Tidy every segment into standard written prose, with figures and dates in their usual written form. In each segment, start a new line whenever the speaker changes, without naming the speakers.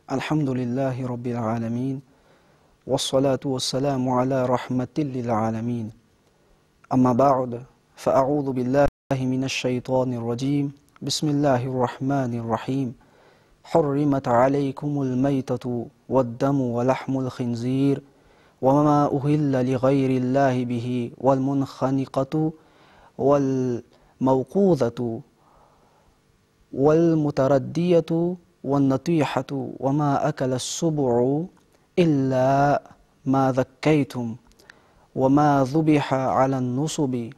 Alhamdulillahi Rabbil Alamin. Wassalatu wassalamu ala rahmatil lil alamin. Amma ba'd, fa'a'udhu billahi minash shaytanir rajim. Bismillahir rahmanir rahim. حرمت عليكم الميتة والدم ولحم الخنزير وما أهل لغير الله به والمنخنقة والموقوذة والمتردية والنطيحة وما أكل السبع إلا ما ذكيتم وما ذبح على النصب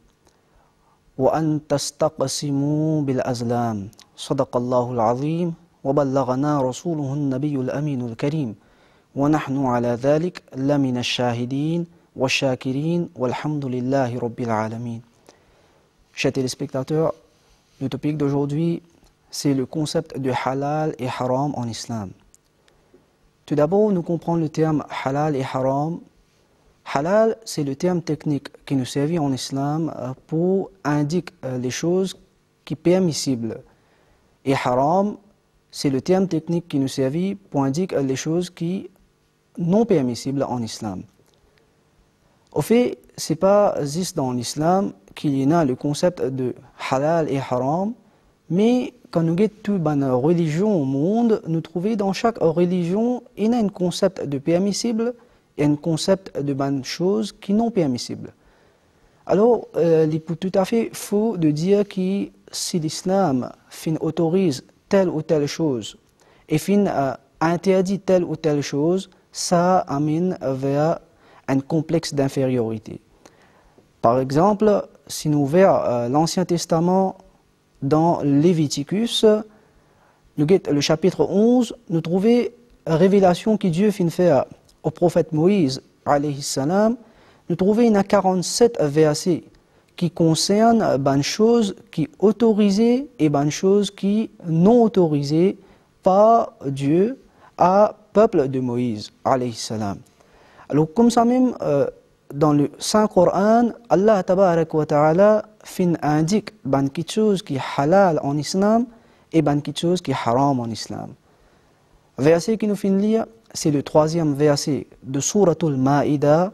وأن تستقسموا بالأزلام صدق الله العظيم وبلغنا رسوله النبي الأمين الكريم ونحن على ذلك لمن الشاهدين والشاكرين والحمد لله رب العالمين. Chers téléspectateurs, le topic d'aujourd'hui, c'est le concept de halal et haram en islam. Tout d'abord, nous comprenons le terme halal et haram. Halal, c'est le terme technique qui nous servit en islam pour indiquer les choses qui sont permissibles. Et haram, c'est le terme technique qui nous servit pour indiquer les choses qui non permissibles en islam. Au fait, ce n'est pas juste dans l'islam qu'il y a le concept de halal et haram, mais quand nous regardons toute la religion au monde, nous trouvons dans chaque religion, il y a un concept de permissible et un concept de bonnes choses qui non permissibles. Alors, il est tout à fait faux de dire que si l'islam autorise telle ou telle chose et interdit telle ou telle chose, ça amène vers un complexe d'infériorité. Par exemple, si nous ouvrons l'Ancien Testament dans Léviticus, nous le chapitre 11, nous trouvons la révélation que Dieu fait au prophète Moïse, alayhi salam. Nous trouvons 47 versets qui concernent des choses qui sont autorisées et des choses qui sont non autorisées par Dieu à peuple de Moïse, alayhi salam. Alors comme ça même, dans le Saint-Coran, Allah tabarak wa ta'ala indique quelque chose qui est halal en islam et quelque chose qui est haram en islam. Le verset qui nous fait lire, c'est le 3e verset de Suratul Ma'idah,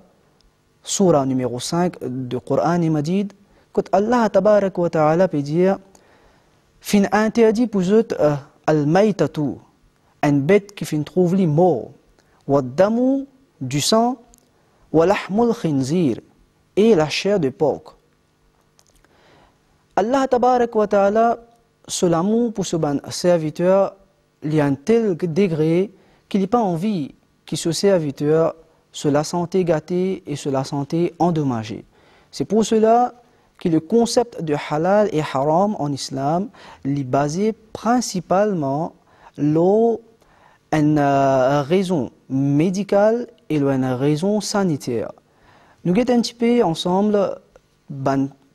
Surah numéro 5 du Coran Majid, quand Allah tabarak wa ta'ala peut dire interdit pour eux al-maytatu, une bête qui trouve les morts, wa damu, du sang, wa lahmul khinzir, et la chair de porc. Allah tabarak wa ta'ala, ce l'amour pour ce serviteur, il y a un tel degré qu'il n'a pas envie que ce serviteur se la santé gâtée et se la santé endommagée. C'est pour cela que le concept de halal et haram en islam est basé principalement sur une raison médicale et une raison sanitaire. Nous regardons un petit peu ensemble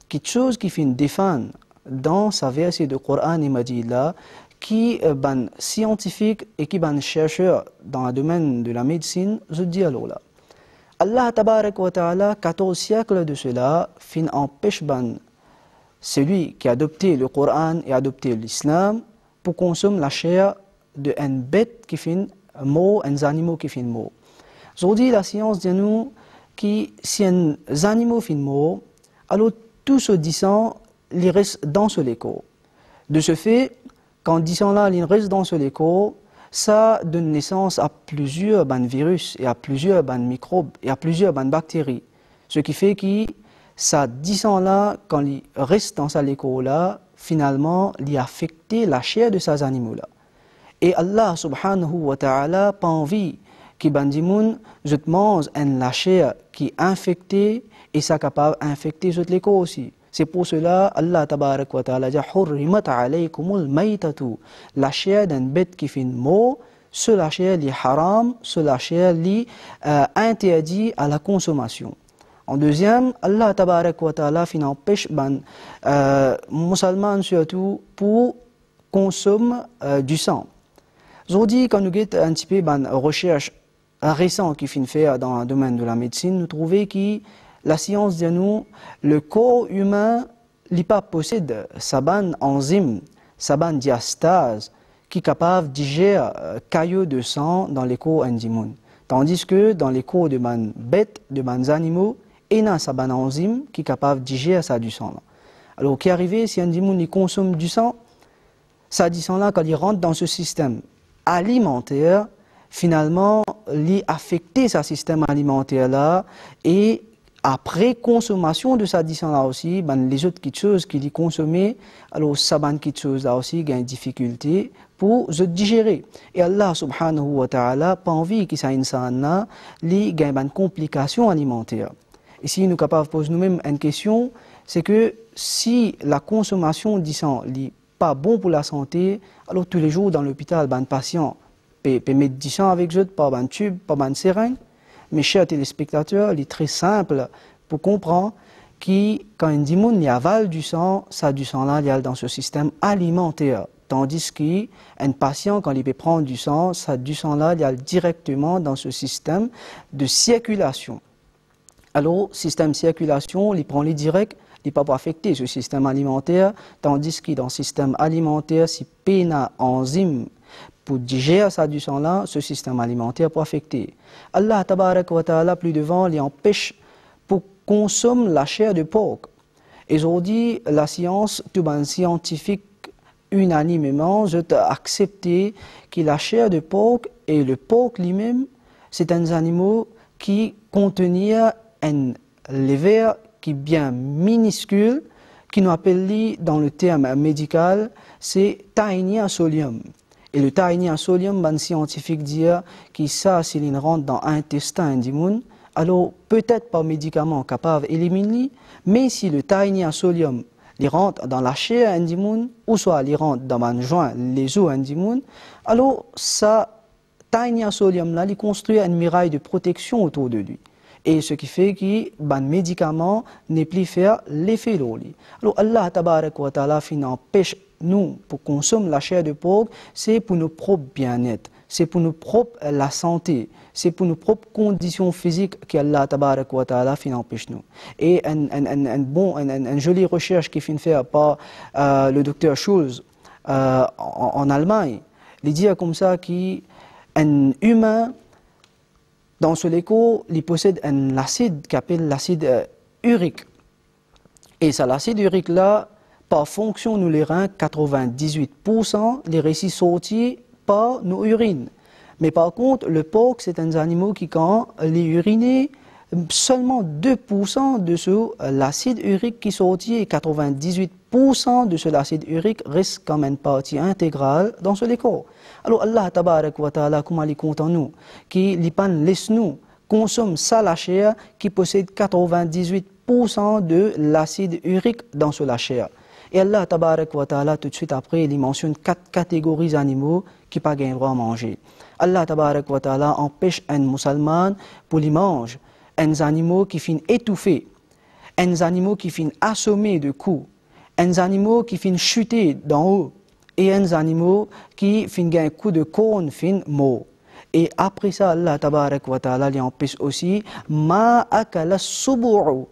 quelque chose qui fait une défense dans sa verset de Coran et Majid là, qui est scientifique et qui est chercheur dans le domaine de la médecine, je dis alors là. Allah tabarak wa ta'ala, 14 siècles de cela, empêche celui qui a adopté le Coran et adopté l'islam pour consommer la chair d'une bête qui fait mort, un animal qui fait mort. Aujourd'hui, la science dit nous que si un animal fait mort, alors tout ce sang, il reste dans ce corps. De ce fait, quand ce sang là, il reste dans ce corps, ça donne naissance à plusieurs virus et à plusieurs microbes et à plusieurs bactéries. Ce qui fait que ça sang-là, quand il reste dans sa corps-là, finalement, il affecte la chair de ces animaux-là. Et Allah subhanahu wa ta'ala n'a pas envie que bandimoun je te mange la chair qui est infectée et ça capable d'infecter les corps aussi. C'est pour cela Allah tabarak wa ta'ala dit hurrimat alaykumul maytatu, la chair d'une bête qui fait mort, c'est la chair li haram, c'est la chair li interdit à la consommation. En deuxième, Allah tabarak wa ta'ala empêche musulmans surtout pour consommer du sang. Aujourd'hui, quand nous avons un petit peu de recherche récente qui fait faire dans le domaine de la médecine, nous trouvons que la science dit nous, le corps humain, il possède sa enzyme, sa diastase, qui est capable de digérer cailloux de sang dans les corps d'Indimoun. Tandis que dans les corps de man bêtes, de man animaux, il y a une enzyme qui est capable de digérer ça du sang. Là. Alors, qui est arrivé, si Indimoun consomme du sang, ça du sang là, quand il rentre dans ce système alimentaire, finalement, il affecte ce système alimentaire là et après consommation de ça du sang là aussi, ben, les autres choses qu'il y consommé, alors ça ben choses là aussi il y a une difficulté pour se digérer. Et Allah subhanahu wa ta'ala pas envie que ça insan là, il y a une complication alimentaire. Ici nous capables de poser nous-mêmes une question, c'est que si la consommation du sang n'est pas bon pour la santé, alors tous les jours dans l'hôpital, ben patient peut mettre du sang avec eux, pas un tube, pas une seringue. Mes chers téléspectateurs, il est très simple pour comprendre que quand un démon avale du sang, ça du sang là, il est dans ce système alimentaire. Tandis qu'un patient, quand il peut prendre du sang, ça du sang là, il est directement dans ce système de circulation. Alors, système de circulation, il prend les directs, il n'est pas pour affecter ce système alimentaire, tandis que dans le système alimentaire, si péna enzyme pour digérer ça du sang là, ce système alimentaire pour affecter. Allah tabarak wa ta'ala plus devant, il empêche pour consommer la chair de porc. Et aujourd'hui, la science, tout le scientifique unanimement, je accepté que la chair de porc et le porc lui-même, c'est un animal qui contenait un levure qui est bien minuscule, qui nous appelle dans le terme médical, c'est tiny sodium. Et le tiny sodium, ben scientifique dire que ça, s'il rentre dans l'intestin du monde, alors peut-être pas médicament capable d'éliminer, mais si le tiny sodium il rentre dans la chair du monde, ou soit il rentre dans un joint, les os du monde, alors ça, tiny sodium là, il construit une muraille de protection autour de lui. Et ce qui fait que ben médicament n'est plus faire l'effet de lui. Alors Allah tabarak wa ta'ala empêche nous pour consommer la chair de porc, c'est pour nos propres bien-être, c'est pour nos propres la santé, c'est pour nos propres conditions physiques qu'Allah tabarak wa ta'ala empêche nous. Et une jolie recherche qui finit faire par le docteur Schulz en Allemagne, il dit comme ça qu'un humain dans ce léco, il possède un acide qui s'appelle l'acide urique. Et ça, l'acide urique là, par fonction nous les reins, 98% les récits sortis par nos urines. Mais par contre, le porc, c'est un animal qui, quand les urinés, seulement 2% de l'acide urique qui sortit et 98% de cet acide urique reste comme une partie intégrale dans ce corps. Alors Allah tabarak wa ta'ala, comment il compte en nous, qui laisse nous consomme ça la chair qui possède 98% de l'acide urique dans ce la chair. Et Allah tabarak wa ta'ala tout de suite après il mentionne 4 catégories d'animaux qui pas gain droit à manger. Allah tabarak wa ta'ala empêche un musulman pour les manger un animaux qui finissent étouffés, un animaux qui finissent assommés de coups, un animaux qui finissent chuter d'en haut et un animaux qui finissent un coup de corne fin mort. Et après ça Allah tabarak wa ta'ala lui empêche aussi ma akala subu'u,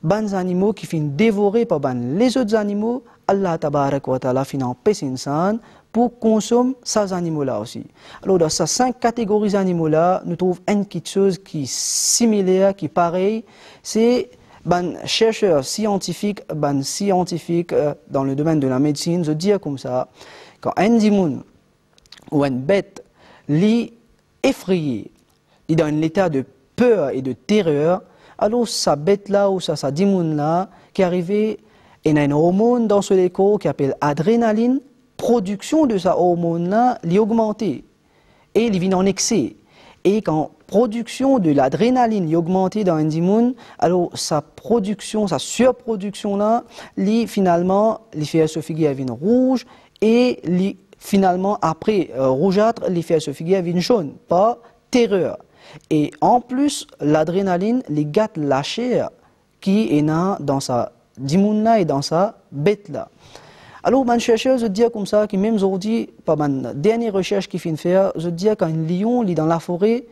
ban animaux qui finissent dévorés par les autres animaux. Allah tabarak wa ta'ala finit empêche insan pour consommer ces animaux-là aussi. Alors dans ces 5 catégories d'animaux-là, nous trouvons une petite chose qui est similaire, qui est pareille, c'est ben chercheurs scientifiques, dans le domaine de la médecine, je dis comme ça, quand un démon ou une bête est effrayé, il est dans un état de peur et de terreur, alors sa bête-là ou sa démon-là qui est arrivé, il y a un hormone dans ce corps qui s'appelle adrénaline, production de sa hormone-là est augmentée et il vient en excès. Et quand production de l'adrénaline est augmentée dans un démon, alors sa production, sa surproduction-là, finalement, les fait se figurer vient rouge et finalement, après rougeâtre, les fait se figurer vient jaune, pas terreur. Et en plus, l'adrénaline, les gâte la chair qui est dans sa démon-là et dans sa bête-là. Alors, je chercheur, je dis comme ça, que même aujourd'hui, par ma dernière recherche qu'il fait faire, je dis qu'un lion, il est dans la forêt,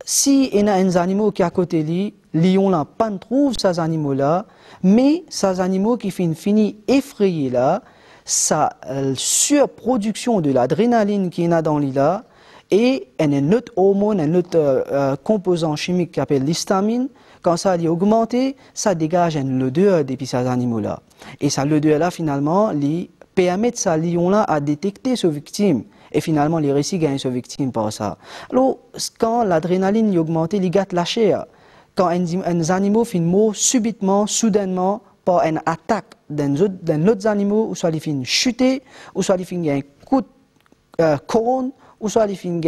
si il y a un animal qui est à côté de lui, lion là, pas trouve ces animaux-là, mais ces animaux qui finissent effrayés là, sa surproduction de l'adrénaline qui est dans l'île et un autre hormone, un autre composant chimique qui s'appelle l'histamine. Quand ça est augmenté, ça dégage une odeur depuis ces animaux-là. Et ça, l'odeur-là, finalement, permet de ça lion-là à détecter ce victime. Et finalement, les récits gagnent ce victime par ça. Alors, quand l'adrénaline est augmentée, il gâte la chair. Quand un animal finit mort subitement, soudainement, par une attaque d'un autre animal, ou soit il finit chuter, ou soit il finit un coup de corne, ou soit il finit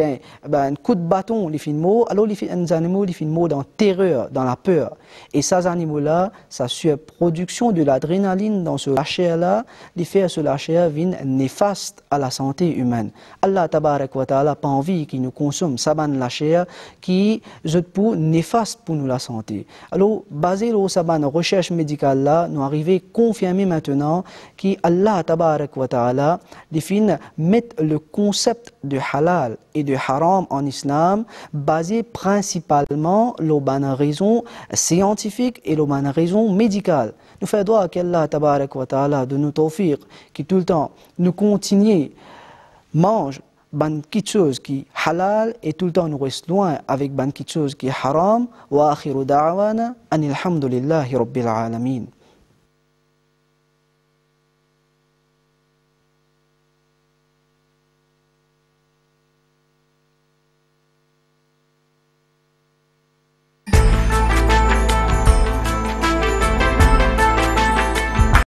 un coup de bâton, il finit mort. Alors, les animaux ils finissent mort dans la terreur, dans la peur. Et ces animaux-là, sa surproduction de l'adrénaline dans ce chair-là, les fait ce chair vient néfaste à la santé humaine. Allah tabarak wa ta'ala pas envie qu'il nous consomme saban la chair qui est pour néfaste pour nous la santé. Alors, basé sur saban recherche médicale là, nous arrivons à confirmer maintenant qu'Allah tabarak wa ta'ala définit mettre le concept de halal et de haram en islam basé principalement sur la raison scientifique et la raison médicale. Nous faisons droit qu'Allah tabarak wa ta'ala de nous tawfiq qui tout le temps nous continue mange quelque chose qui est halal et tout le temps nous reste loin avec quelque chose qui est haram. Wa akhiru da'wana anil hamdulillahi rabbil alamin.